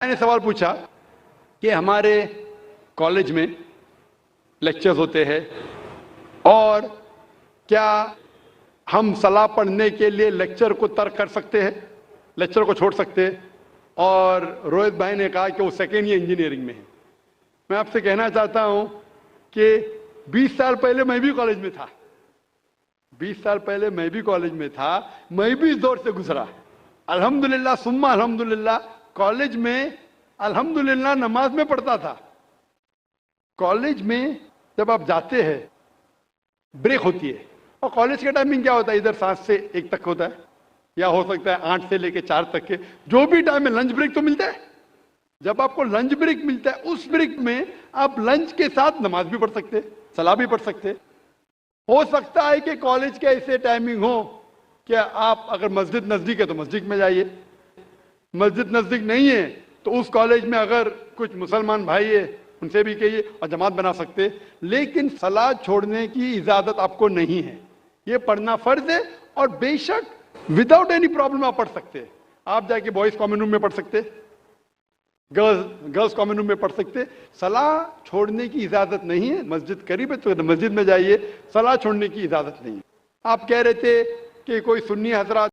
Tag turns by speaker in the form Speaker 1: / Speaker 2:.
Speaker 1: मैंने सवाल पूछा कि हमारे कॉलेज में लेक्चर्स होते हैं और क्या हम सलाह पढ़ने के लिए लेक्चर को तर्क कर सकते हैं, लेक्चर को छोड़ सकते हैं। और रोहित भाई ने कहा कि वो सेकेंड ईयर इंजीनियरिंग में है। मैं आपसे कहना चाहता हूं कि 20 साल पहले मैं भी कॉलेज में था, 20 साल पहले मैं भी कॉलेज में था, मैं भी इस दौर से गुजरा। अल्हम्दुलिल्लाह सुम्मा अल्हम्दुलिल्लाह, कॉलेज में अल्हम्दुलिल्लाह नमाज में पढ़ता था। कॉलेज में जब आप जाते हैं ब्रेक होती है, और कॉलेज का टाइमिंग क्या होता है, इधर 7 से 1 तक होता है, या हो सकता है 8 से लेके 4 तक के, जो भी टाइम है। लंच ब्रेक तो मिलता है। जब आपको लंच ब्रेक मिलता है, उस ब्रेक में आप लंच के साथ नमाज भी पढ़ सकते, सलाह भी पढ़ सकते। हो सकता है कि कॉलेज के ऐसे टाइमिंग हो कि आप अगर मस्जिद नजदीक है तो मस्जिद में जाइए, मस्जिद नजदीक नहीं है तो उस कॉलेज में अगर कुछ मुसलमान भाई है उनसे भी कहिए और जमात बना सकते। लेकिन सलाह छोड़ने की इजाजत आपको नहीं है, ये पढ़ना फर्ज है। और बेशक विदाउट एनी प्रॉब्लम आप पढ़ सकते हैं। आप जाके बॉयज कॉमन रूम में पढ़ सकते, गर्ल्स कॉमन रूम में पढ़ सकते। सलाह छोड़ने की इजाजत नहीं है। मस्जिद करीब है तो मस्जिद में जाइए, सलाह छोड़ने की इजाजत नहीं है। आप कह रहे थे कि कोई सुन्नी हजरात